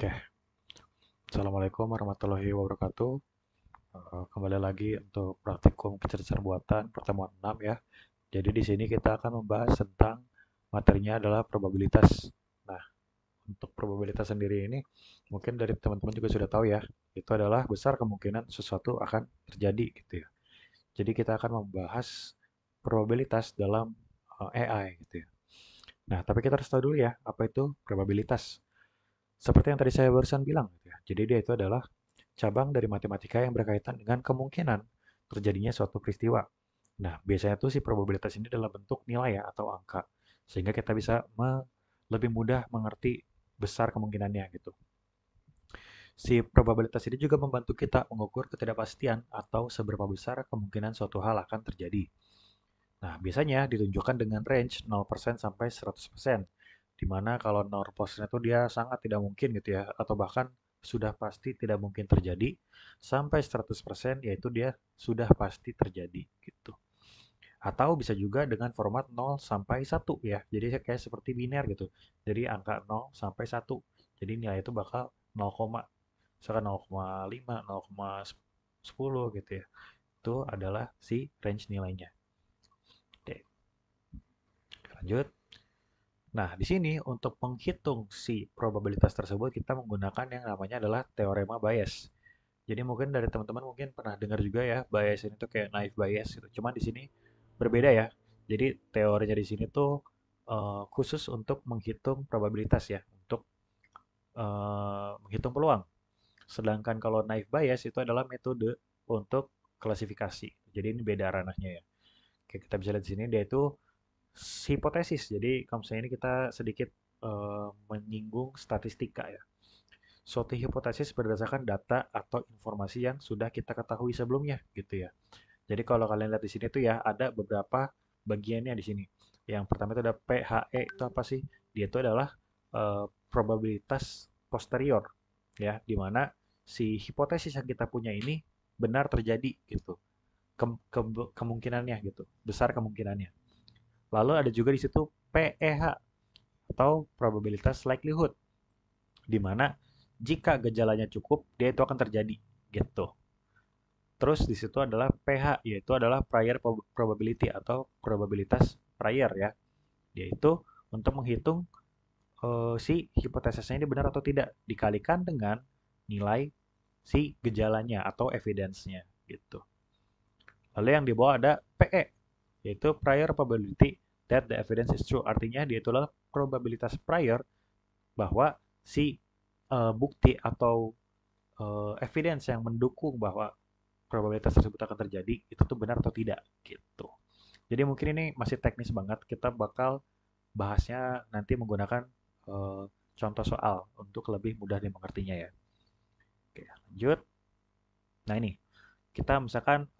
Oke, Assalamualaikum warahmatullahi wabarakatuh. Kembali lagi untuk praktikum kecerdasan buatan pertemuan 6 ya. Jadi di sini kita akan membahas tentang materinya adalah probabilitas. Nah, untuk probabilitas sendiri ini mungkin dari teman-teman juga sudah tahu ya, itu adalah besar kemungkinan sesuatu akan terjadi gitu ya. Jadi kita akan membahas probabilitas dalam AI gitu ya. Nah, tapi kita harus tahu dulu ya, apa itu probabilitas. Seperti yang tadi saya barusan bilang gitu ya. Jadi dia itu adalah cabang dari matematika yang berkaitan dengan kemungkinan terjadinya suatu peristiwa. Nah, biasanya tuh si probabilitas ini dalam bentuk nilai ya atau angka. Sehingga kita bisa lebih mudah mengerti besar kemungkinannya gitu. Si probabilitas ini juga membantu kita mengukur ketidakpastian atau seberapa besar kemungkinan suatu hal akan terjadi. Nah, biasanya ditunjukkan dengan range 0% sampai 100%. Di mana kalau 0% itu dia sangat tidak mungkin gitu ya, atau bahkan sudah pasti tidak mungkin terjadi, sampai 100% yaitu dia sudah pasti terjadi gitu. Atau bisa juga dengan format 0 sampai 1 ya. Jadi kayak seperti biner gitu. Jadi angka 0 sampai 1. Jadi nilai itu bakal 0, misalkan 0,5, 0,10 gitu ya. Itu adalah si range nilainya. Oke, lanjut. Nah, di sini untuk menghitung si probabilitas tersebut kita menggunakan yang namanya adalah teorema Bayes. Jadi mungkin dari teman-teman mungkin pernah dengar juga ya Bayes ini tuh kayak naive Bayes gitu. Cuma di sini berbeda ya. Jadi teorinya di sini tuh khusus untuk menghitung probabilitas ya, untuk menghitung peluang. Sedangkan kalau naive Bayes itu adalah metode untuk klasifikasi. Jadi ini beda ranahnya ya. Kayak kita bisa lihat di sini dia itu hipotesis. Jadi kalau misalnya ini kita sedikit menyinggung statistika ya. Suatu hipotesis berdasarkan data atau informasi yang sudah kita ketahui sebelumnya gitu ya. Jadi kalau kalian lihat di sini tuh ya ada beberapa bagiannya di sini. Yang pertama itu ada PHE itu apa sih? Dia itu adalah probabilitas posterior ya, di mana si hipotesis yang kita punya ini benar terjadi gitu. Kemungkinannya gitu, besar kemungkinannya. Lalu ada juga di situ PEH atau probabilitas likelihood, di mana jika gejalanya cukup, dia itu akan terjadi gitu. Terus di situ adalah PH, yaitu adalah prior probability atau probabilitas prior ya. Yaitu untuk menghitung si hipotesisnya ini benar atau tidak dikalikan dengan nilai si gejalanya atau evidence-nya gitu. Lalu yang di bawah ada PE, yaitu prior probability that the evidence is true. Artinya dia itulah probabilitas prior bahwa si bukti atau evidence yang mendukung bahwa probabilitas tersebut akan terjadi itu tuh benar atau tidak gitu. Jadi mungkin ini masih teknis banget. Kita bakal bahasnya nanti menggunakan contoh soal untuk lebih mudah dimengertinya ya. Oke, lanjut. Nah ini kita misalkan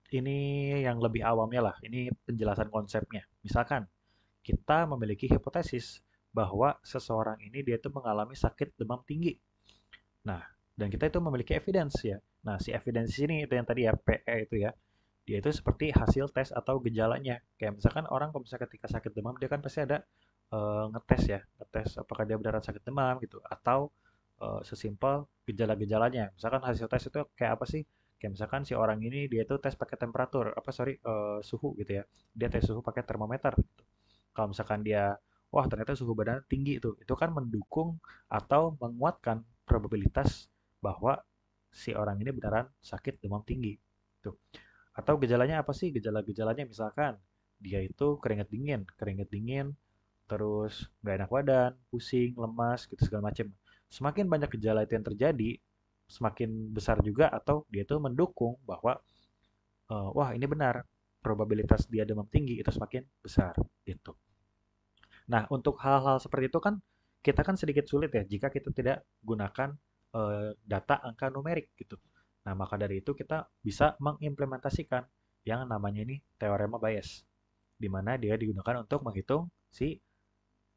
ini yang lebih awamnya lah. Ini penjelasan konsepnya. Misalkan kita memiliki hipotesis bahwa seseorang ini dia itu mengalami sakit demam tinggi. Nah, dan kita itu memiliki evidence ya. Nah, si evidence ini itu yang tadi ya, PE itu ya. Dia itu seperti hasil tes atau gejalanya. Kayak misalkan orang kalau misalnya ketika sakit demam, dia kan pasti ada ngetes ya, ngetes apakah dia beneran sakit demam gitu, atau sesimpel gejala-gejalanya. Misalkan hasil tes itu kayak apa sih? Kayak misalkan si orang ini dia itu tes pakai temperatur, apa sorry, suhu gitu ya. Dia tes suhu pakai termometer. Gitu. Kalau misalkan dia, wah ternyata suhu badan tinggi itu kan mendukung atau menguatkan probabilitas bahwa si orang ini beneran sakit demam tinggi. Tuh. Atau gejalanya apa sih? Gejala-gejalanya misalkan dia itu keringat dingin, terus nggak enak badan, pusing, lemas, gitu segala macam. Semakin banyak gejala itu yang terjadi, semakin besar juga atau dia itu mendukung bahwa wah ini benar probabilitas dia demam tinggi itu semakin besar gitu. Nah, untuk hal-hal seperti itu kan kita kan sedikit sulit ya jika kita tidak gunakan data angka numerik gitu. Nah, maka dari itu kita bisa mengimplementasikan yang namanya ini teorema Bayes, di mana dia digunakan untuk menghitung si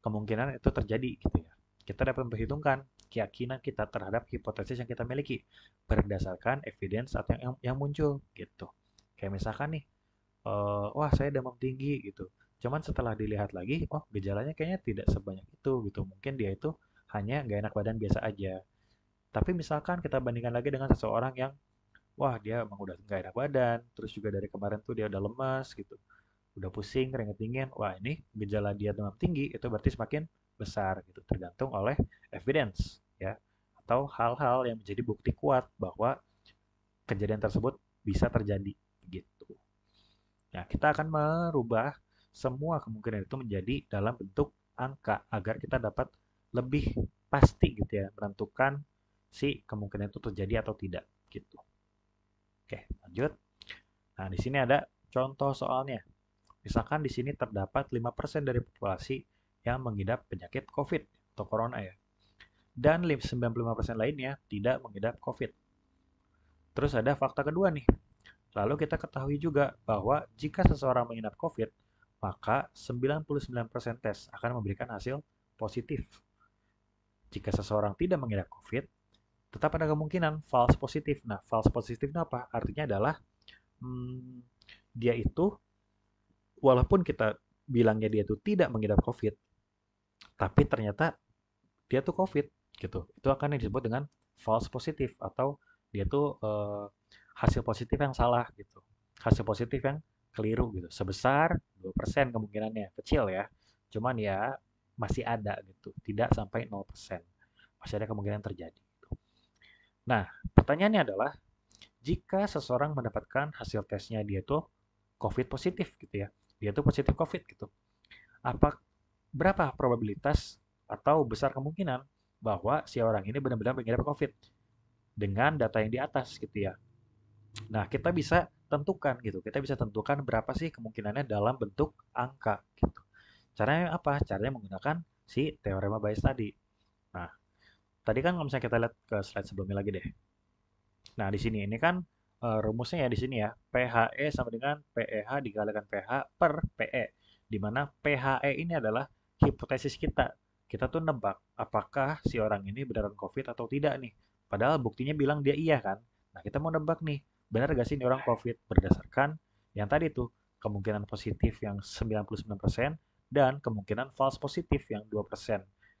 kemungkinan itu terjadi gitu ya. Kita dapat memperhitungkan keyakinan kita terhadap hipotesis yang kita miliki berdasarkan evidence atau yang muncul gitu. Kayak misalkan nih, wah saya demam tinggi gitu. Cuman setelah dilihat lagi, oh gejalanya kayaknya tidak sebanyak itu gitu. Mungkin dia itu hanya nggak enak badan biasa aja. Tapi misalkan kita bandingkan lagi dengan seseorang yang, wah dia emang udah nggak enak badan, terus juga dari kemarin tuh dia udah lemas gitu, udah pusing, keringet dingin, wah ini gejala dia demam tinggi, itu berarti semakin besar gitu, tergantung oleh evidence ya, atau hal-hal yang menjadi bukti kuat bahwa kejadian tersebut bisa terjadi gitu. Nah, kita akan merubah semua kemungkinan itu menjadi dalam bentuk angka agar kita dapat lebih pasti gitu ya menentukan si kemungkinan itu terjadi atau tidak gitu. Oke, lanjut. Nah, di sini ada contoh soalnya. Misalkan di sini terdapat 5% dari populasi yang mengidap penyakit COVID atau corona ya. Dan 95% lainnya tidak mengidap COVID. Terus ada fakta kedua nih. Lalu kita ketahui juga bahwa jika seseorang mengidap COVID, maka 99% tes akan memberikan hasil positif. Jika seseorang tidak mengidap COVID, tetap ada kemungkinan false positif. Nah, false positif itu apa? Artinya adalah hmm, dia itu walaupun kita bilangnya dia itu tidak mengidap COVID, tapi ternyata dia tuh COVID gitu. Itu akan disebut dengan false positif atau dia tuh hasil positif yang salah gitu. Hasil positif yang keliru gitu. Sebesar 2% kemungkinannya. Kecil ya. Cuman ya masih ada gitu. Tidak sampai 0%. Masih ada kemungkinan terjadi. Gitu. Nah, pertanyaannya adalah jika seseorang mendapatkan hasil tesnya dia tuh COVID positif gitu ya. Dia tuh positif COVID gitu. Apa berapa probabilitas atau besar kemungkinan bahwa si orang ini benar-benar mengidap COVID dengan data yang di atas gitu ya. Nah, kita bisa tentukan gitu. Kita bisa tentukan berapa sih kemungkinannya dalam bentuk angka gitu. Caranya apa? Caranya menggunakan si teorema Bayes tadi. Nah, tadi kan kalau misalnya kita lihat ke slide sebelumnya lagi deh. Nah, di sini ini kan rumusnya ya di sini ya. PHE sama dengan PEH dikalikan PH per PE. Di mana PHE ini adalah hipotesis kita. Kita tuh nebak apakah si orang ini beneran COVID atau tidak nih. Padahal buktinya bilang dia iya kan. Nah, kita mau nebak nih, benar gak sih ini orang COVID berdasarkan yang tadi tuh kemungkinan positif yang 99% dan kemungkinan false positif yang 2%.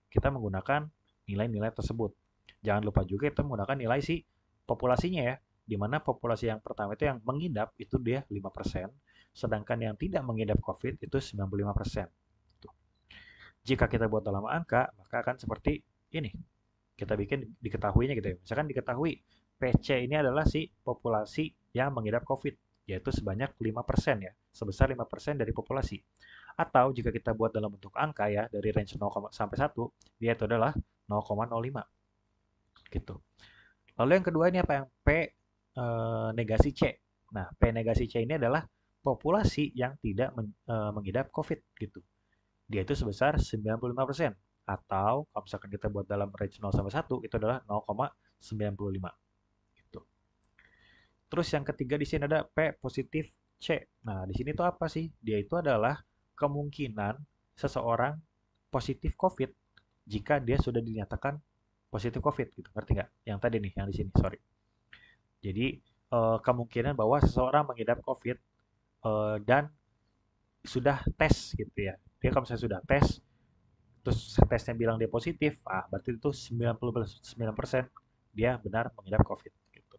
Kita menggunakan nilai-nilai tersebut. Jangan lupa juga kita menggunakan nilai si populasinya ya, di mana populasi yang pertama itu yang mengidap itu dia 5%, sedangkan yang tidak mengidap COVID itu 95%. Tuh. Jika kita buat dalam angka, maka akan seperti ini. Kita bikin diketahuinya gitu ya. Misalkan diketahui PC ini adalah si populasi yang mengidap COVID, yaitu sebanyak 5% ya, sebesar 5% dari populasi. Atau jika kita buat dalam bentuk angka ya, dari range 0 sampai 1, dia itu adalah 0,05 gitu. Lalu yang kedua ini apa yang P negasi C. Nah, P negasi C ini adalah populasi yang tidak mengidap COVID gitu. Dia itu sebesar 95%. Atau kalau misalkan kita buat dalam range 0 sampai 1 itu adalah 0,95 gitu. Terus yang ketiga di sini ada P positif C. Nah, di sini tuh apa sih? Dia itu adalah kemungkinan seseorang positif COVID jika dia sudah dinyatakan positif COVID gitu. Ngerti nggak? Yang tadi nih, yang di sini, sorry. Jadi kemungkinan bahwa seseorang mengidap COVID dan sudah tes gitu ya. Dia kalau misalnya sudah tes, terus tesnya bilang dia positif, berarti itu 99% dia benar mengidap COVID gitu.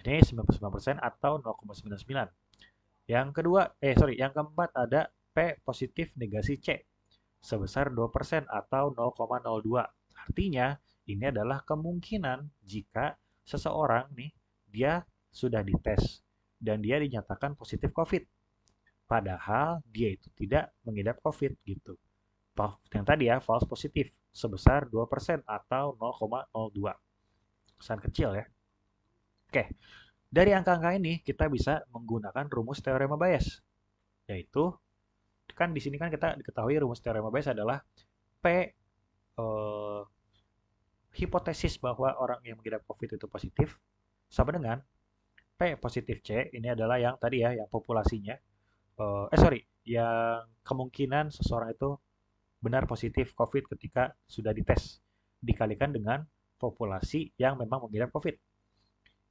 Jadi 99% atau 0,99. Yang kedua, yang keempat ada P positif negasi C sebesar 2% atau 0,02. Artinya, ini adalah kemungkinan jika seseorang nih dia sudah dites dan dia dinyatakan positif COVID. Padahal dia itu tidak mengidap COVID gitu. Yang tadi ya, false positif sebesar 2% atau 0,02. Pesan kecil ya. Oke, dari angka-angka ini kita bisa menggunakan rumus teorema Bayes. Yaitu, kan di sini kan kita diketahui rumus teorema Bayes adalah P eh, hipotesis bahwa orang yang mengidap COVID itu positif sama dengan P positif C, ini adalah yang tadi ya, yang populasinya, yang kemungkinan seseorang itu benar positif COVID ketika sudah dites, dikalikan dengan populasi yang memang mengidap COVID,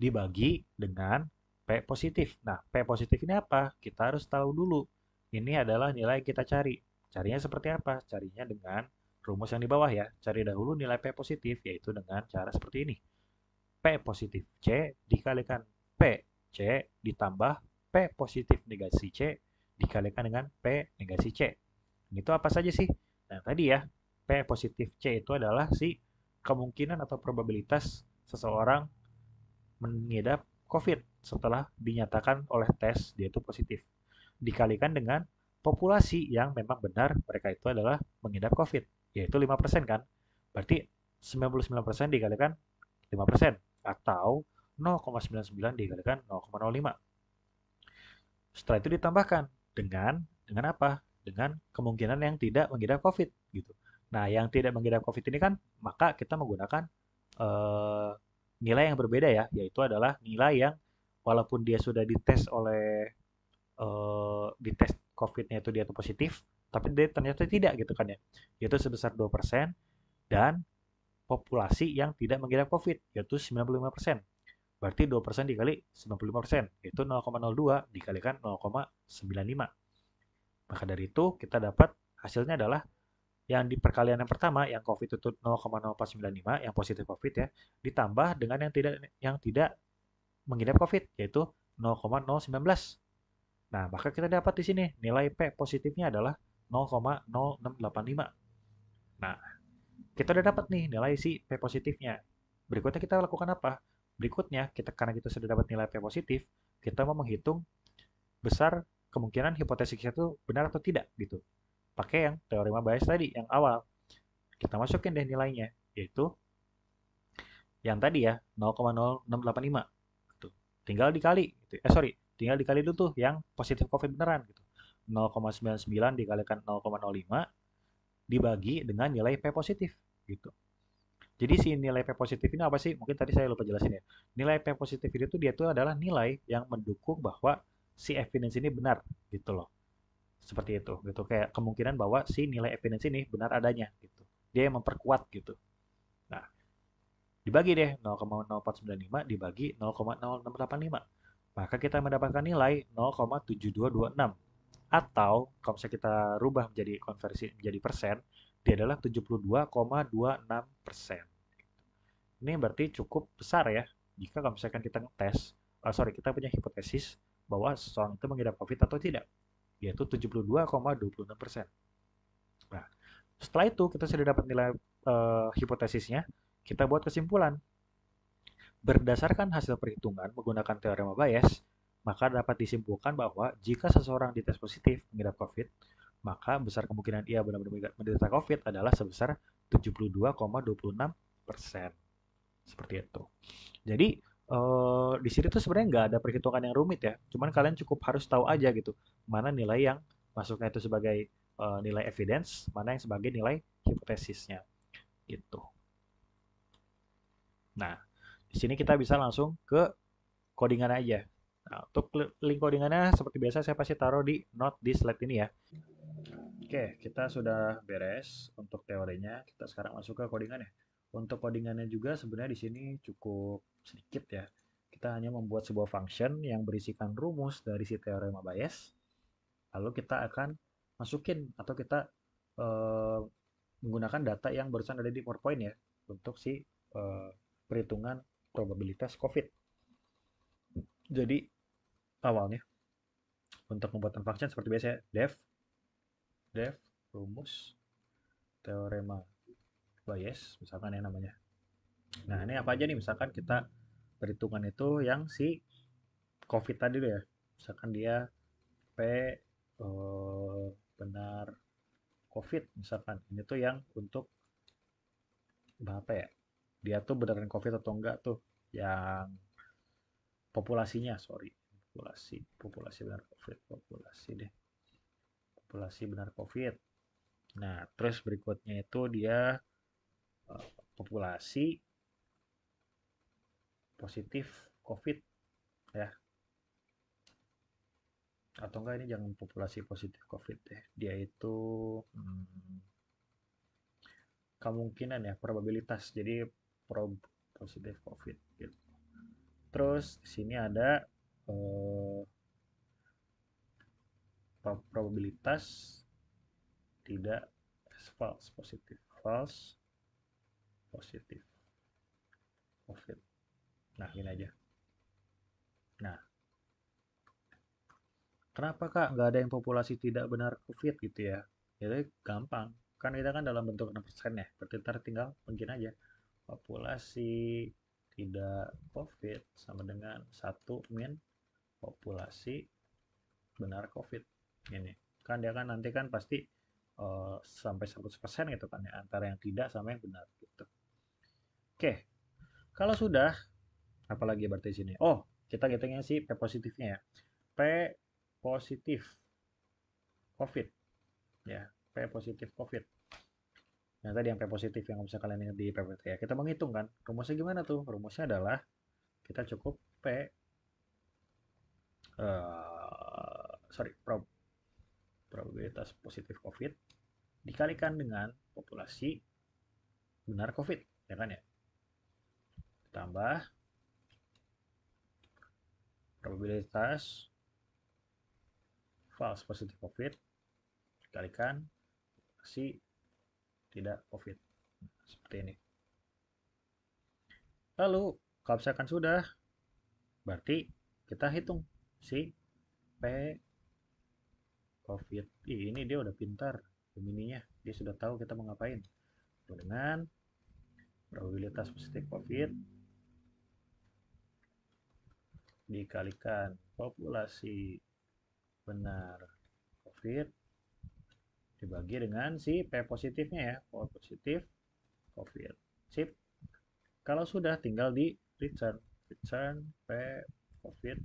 dibagi dengan P positif. Nah, P positif ini apa? Kita harus tahu dulu. Ini adalah nilai yang kita cari. Carinya seperti apa? Carinya dengan rumus yang di bawah ya. Cari dahulu nilai P positif, yaitu dengan cara seperti ini. P positif C dikalikan P C ditambah P positif negasi C dikalikan dengan P negasi C. Itu apa saja sih? Nah, tadi ya, P positif C itu adalah si kemungkinan atau probabilitas seseorang mengidap COVID setelah dinyatakan oleh tes dia itu positif. Dikalikan dengan populasi yang memang benar mereka itu adalah mengidap COVID, yaitu 5% kan. Berarti 99% dikalikan 5% atau 0,99 dikalikan 0,05. Setelah itu ditambahkan dengan apa? Dengan kemungkinan yang tidak mengidap COVID gitu. Nah, yang tidak mengidap COVID ini kan maka kita menggunakan eh, nilai yang berbeda ya, yaitu adalah nilai yang walaupun dia sudah dites oleh dites COVID-nya itu dia tuh positif, tapi dia ternyata tidak gitu kan ya. Yaitu sebesar 2% dan populasi yang tidak mengidap COVID yaitu 95%. Berarti 2% dikali 95%, yaitu 0,02 dikalikan 0,95. Maka dari itu kita dapat hasilnya adalah yang di perkalian yang pertama yang COVID itu 0,0495 yang positif COVID ya, ditambah dengan yang tidak mengidap COVID yaitu 0,019. Nah, maka kita dapat di sini nilai P positifnya adalah 0,0685. Nah, kita udah dapat nih nilai si P positifnya. Berikutnya kita lakukan apa? Berikutnya, karena kita sudah dapat nilai P positif, kita mau menghitung besar kemungkinan hipotesis kita itu benar atau tidak gitu. Pakai yang teorema Bayes tadi, yang awal. Kita masukin deh nilainya, yaitu yang tadi ya, 0,0685. Gitu. Tinggal dikali. Gitu. Tinggal dikali dulu tuh yang positif COVID beneran. Gitu. 0,99 dikalikan 0,05 dibagi dengan nilai P positif. Gitu. Jadi si nilai P positif ini apa sih? Mungkin tadi saya lupa jelasin ya. Nilai P positif itu dia tuh adalah nilai yang mendukung bahwa si evidence ini benar gitu loh. Seperti itu gitu. Kayak kemungkinan bahwa si nilai evidence ini benar adanya gitu. Dia yang memperkuat gitu. Nah, dibagi deh 0,0495 dibagi 0,0685. Maka kita mendapatkan nilai 0,7226 atau kalau misalnya kita rubah menjadi konversi menjadi persen, dia adalah 72,26%. Ini berarti cukup besar ya jika kalau misalkan kita ngetes, kita punya hipotesis bahwa seseorang itu mengidap COVID atau tidak, yaitu 72,26%. Nah, setelah itu kita sudah dapat nilai hipotesisnya, kita buat kesimpulan. Berdasarkan hasil perhitungan menggunakan teorema Bayes, maka dapat disimpulkan bahwa jika seseorang dites positif mengidap COVID, maka besar kemungkinan ia benar-benar menderita COVID adalah sebesar 72,26%. Seperti itu. Jadi di sini tuh sebenarnya nggak ada perhitungan yang rumit ya. Cuman kalian cukup harus tahu aja gitu mana nilai yang masuknya itu sebagai nilai evidence, mana yang sebagai nilai hipotesisnya gitu. Nah, di sini kita bisa langsung ke codingan aja. Nah, untuk link codingannya seperti biasa saya pasti taruh di note di slide ini ya. Oke, kita sudah beres untuk teorinya. Kita sekarang masuk ke codingannya. Untuk codingannya juga sebenarnya di sini cukup sedikit ya. Kita hanya membuat sebuah function yang berisikan rumus dari si teorema Bayes. Lalu kita akan masukin atau kita eh, menggunakan data yang barusan ada di PowerPoint ya untuk si perhitungan probabilitas COVID. Jadi awalnya untuk pembuatan function seperti biasa ya, def rumus teorema Bayes misalkan ya namanya. Nah, ini apa aja nih? Misalkan kita perhitungan itu yang si COVID tadi deh ya. Misalkan dia P benar COVID misalkan. Ini tuh yang untuk apa ya? Dia tuh beneran COVID atau enggak tuh? Yang populasinya, sorry. Populasi benar COVID, populasi deh. Populasi benar COVID. Nah, terus berikutnya itu dia populasi positif COVID ya. Atau enggak ini jangan populasi positif COVID deh. Dia itu kemungkinan ya, probabilitas. Jadi positif COVID gitu. Terus di sini ada eh, probabilitas tidak false positif. false positif COVID. Nah, gini aja. Nah, kenapa Kak nggak ada yang populasi tidak benar COVID gitu ya? Jadi gampang. Kan kita kan dalam bentuk 6% ya. Berarti ntar tinggal mungkin aja. Populasi tidak COVID sama dengan 1 min populasi benar COVID. Ini. Kan dia kan nanti kan pasti sampai 100% gitu kan ya. Antara yang tidak sama yang benar gitu. Oke. Kalau sudah, apalagi berarti sini? Oh, kita hitungnya sih P positifnya ya. P positif COVID ya, P positif COVID. Nah, tadi yang P positif yang bisa kalian ingat di PPT ya. Kita menghitung kan, rumusnya gimana tuh? Rumusnya adalah kita cukup P, sorry, probabilitas positif COVID dikalikan dengan populasi benar COVID, ya kan ya? Tambah probabilitas false positif COVID dikalikan si tidak COVID. Seperti ini. Lalu, kalau misalkan sudah, berarti kita hitung si P COVID. Ini dia udah pintar, Gemininya. Dia sudah tahu kita mau ngapain. Dengan probabilitas positif COVID dikalikan populasi benar COVID dibagi dengan si P positifnya ya, P positif COVID. Sip. Kalau sudah tinggal di return P COVID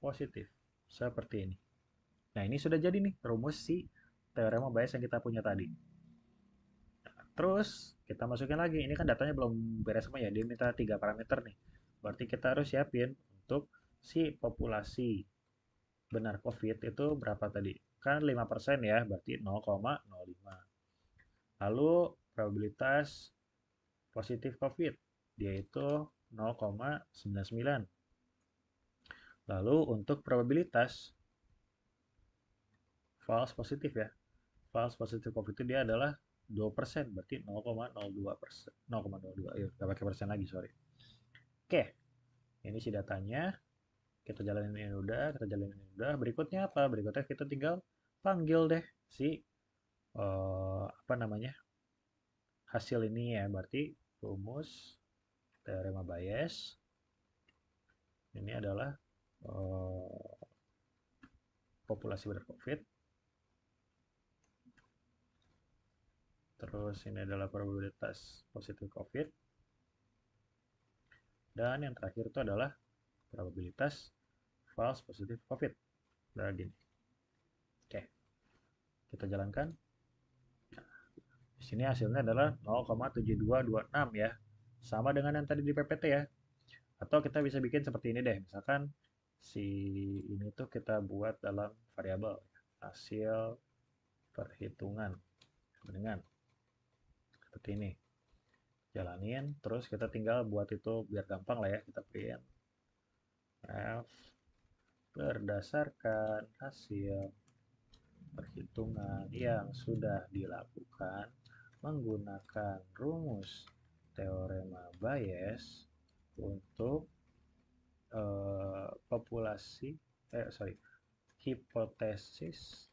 positif. Seperti ini. Nah, ini sudah jadi nih rumus si teorema Bayes yang kita punya tadi. Terus kita masukin lagi. Ini kan datanya belum beres semua ya. Dia minta 3 parameter nih. Berarti kita harus siapin untuk si populasi benar COVID itu berapa tadi? Kan 5% ya, berarti 0,05. Lalu probabilitas positif COVID, dia itu 0,99. Lalu untuk probabilitas false positif ya. False positif COVID itu dia adalah 2%, berarti 0,02%. 0,02, ya, nggak pakai persen lagi, sorry. Oke, ini si datanya. Kita jalanin ini udah, kita jalanin ini udah. Berikutnya apa? Berikutnya kita tinggal panggil deh si apa namanya hasil ini ya. Berarti rumus teorema Bayes ini adalah populasi benar COVID. Terus ini adalah probabilitas positif COVID. Dan yang terakhir itu adalah probabilitas false positif COVID. Nah, gini. Oke, kita jalankan. Di sini hasilnya adalah 0,7226 ya. Sama dengan yang tadi di PPT ya. Atau kita bisa bikin seperti ini deh. Misalkan si ini tuh kita buat dalam variabel hasil perhitungan dengan seperti ini. Jalanin, terus kita tinggal buat itu biar gampang lah ya. Kita print f berdasarkan hasil perhitungan yang sudah dilakukan menggunakan rumus teorema Bayes untuk populasi hipotesis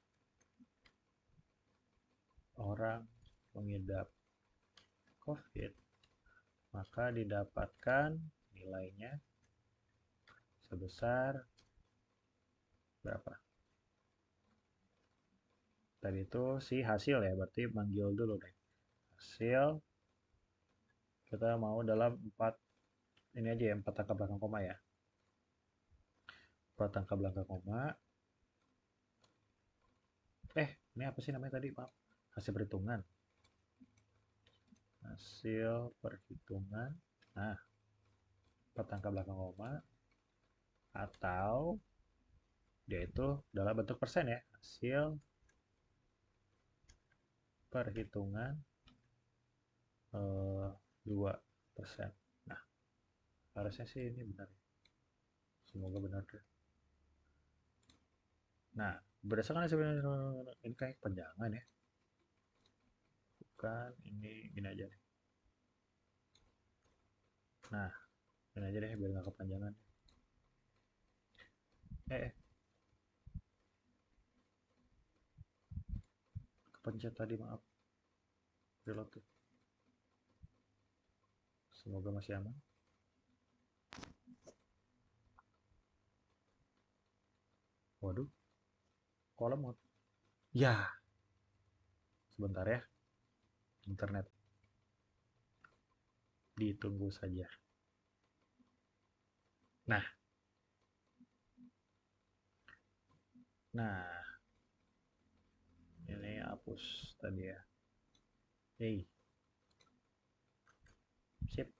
orang mengidap COVID, maka didapatkan nilainya sebesar berapa? Tadi itu si hasil ya, berarti manggil dulu deh. Hasil kita mau dalam 4 ini aja ya, 4 angka belakang koma ya. 4 angka belakang koma. Ini apa sih namanya tadi, Pak? Hasil perhitungan. Hasil perhitungan. Nah, 4 angka belakang koma atau dia itu dalam bentuk persen ya. Hasil perhitungan 2%. Nah, harusnya sih ini benar. Semoga benar deh. Nah, berdasarkan hasil ini kayak panjangan ya. Kan ini gini aja deh. Nah, gini aja deh biar nggak kepanjangan. Eh, kepencet tadi maaf. Reload tuh. Semoga masih aman. Waduh, kok lemot? Ya, sebentar ya. Internet. Ditunggu saja. Nah, nah, ini hapus tadi ya. Hey, sip.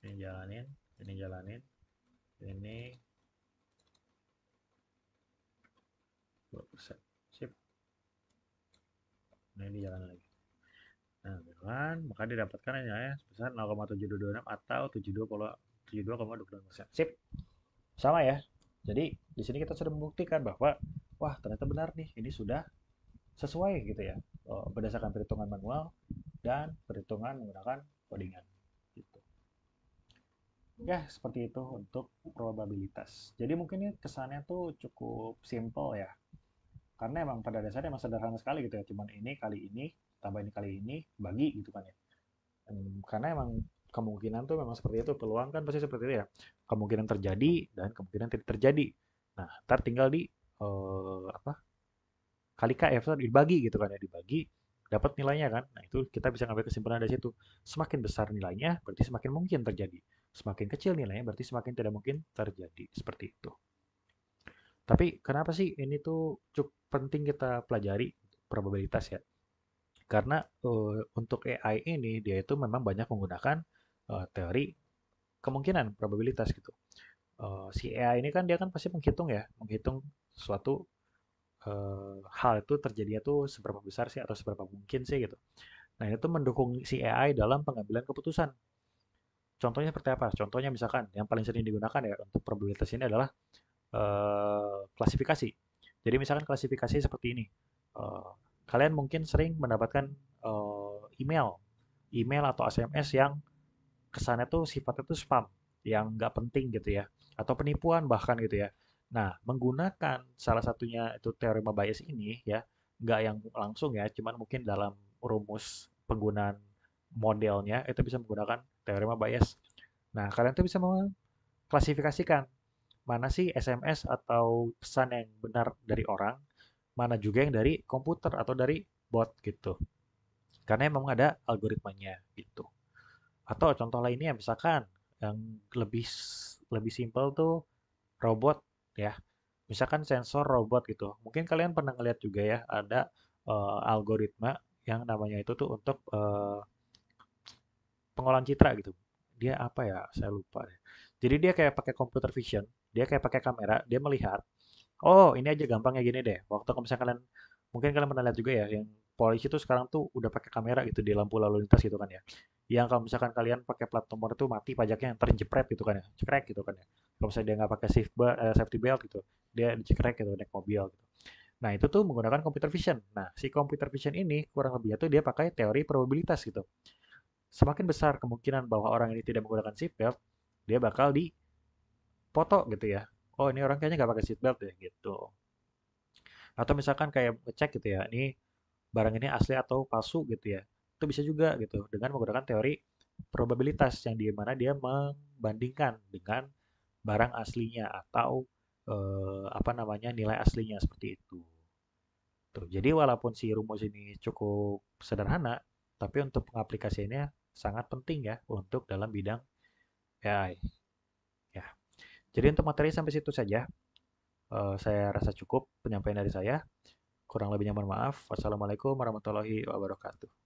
Ini jalanin, ini jalanin, ini 2%. Sip. Nah, ini jalan lagi. Nah, gitu kan, maka didapatkan hanya ya sebesar 0,726 atau 72,26%. Sip. Sama ya. Jadi, di sini kita sudah membuktikan bahwa wah, ternyata benar nih, ini sudah sesuai gitu ya. Berdasarkan perhitungan manual dan perhitungan menggunakan codingan gitu. Ya, seperti itu untuk probabilitas. Jadi mungkin ini kesannya tuh cukup simple ya. Karena emang pada dasarnya emang sederhana sekali gitu ya. Cuman ini kali ini, tambah ini kali ini, bagi gitu kan ya. Karena emang kemungkinan tuh memang seperti itu. Peluang kan pasti seperti itu ya. Kemungkinan terjadi dan kemungkinan tidak terjadi. Nah, ntar tinggal di apa kali KF dibagi gitu kan ya. Dibagi, dapat nilainya kan. Nah, itu kita bisa ngambil kesimpulan dari situ. Semakin besar nilainya, berarti semakin mungkin terjadi. Semakin kecil nilainya, berarti semakin tidak mungkin terjadi. Seperti itu. Tapi kenapa sih ini tuh cukup penting kita pelajari probabilitas ya? Karena untuk AI ini dia itu memang banyak menggunakan teori kemungkinan probabilitas gitu. Si AI ini kan dia kan pasti menghitung ya, menghitung suatu hal itu terjadinya tuh seberapa besar sih atau seberapa mungkin sih gitu. Nah, itu mendukung si AI dalam pengambilan keputusan. Contohnya seperti apa? Contohnya misalkan yang paling sering digunakan ya untuk probabilitas ini adalah klasifikasi. Jadi misalkan klasifikasi seperti ini. Eh, Kalian mungkin sering mendapatkan email, email atau SMS yang kesannya tuh sifatnya tuh spam, yang nggak penting gitu ya, atau penipuan bahkan gitu ya. Nah, menggunakan salah satunya itu teorema Bayes ini ya, nggak yang langsung ya, cuman mungkin dalam rumus penggunaan modelnya itu bisa menggunakan teorema Bayes. Nah, kalian tuh bisa mengklasifikasikan mana sih SMS atau pesan yang benar dari orang, mana juga yang dari komputer atau dari bot gitu. Karena memang ada algoritmanya gitu. Atau contoh lainnya misalkan yang lebih lebih simpel tuh robot ya. Misalkan sensor robot gitu. Mungkin kalian pernah ngeliat juga ya ada algoritma yang namanya itu tuh untuk pengolahan citra gitu. Dia apa ya? Saya lupa deh. Jadi dia kayak pakai computer vision, dia kayak pakai kamera, dia melihat, oh ini aja gampangnya gini deh. Waktu kalau misalnya kalian, mungkin kalian pernah lihat juga ya, yang polisi tuh sekarang tuh udah pakai kamera gitu di lampu lalu lintas gitu kan ya. Yang kalau misalkan kalian pakai plat nomor itu mati pajaknya terjepret gitu kan ya, cekrek gitu kan ya. Kalau misalnya dia nggak pakai safety belt gitu, dia dicekrek gitu naik mobil gitu. Nah itu tuh menggunakan computer vision. Nah si computer vision ini kurang lebihnya tuh dia pakai teori probabilitas gitu. Semakin besar kemungkinan bahwa orang ini tidak menggunakan seatbelt, dia bakal dipoto gitu ya. Oh ini orang kayaknya nggak pakai seatbelt deh gitu. Atau misalkan kayak ngecek gitu ya, ini barang ini asli atau palsu gitu ya. Itu bisa juga gitu dengan menggunakan teori probabilitas yang di mana dia membandingkan dengan barang aslinya atau apa namanya nilai aslinya seperti itu. Tuh, jadi walaupun si rumus ini cukup sederhana, tapi untuk pengaplikasiannya sangat penting ya untuk dalam bidang AI. Ya. Jadi untuk materi sampai situ saja. Saya rasa cukup penyampaian dari saya. Kurang lebihnya mohon maaf. Wassalamualaikum warahmatullahi wabarakatuh.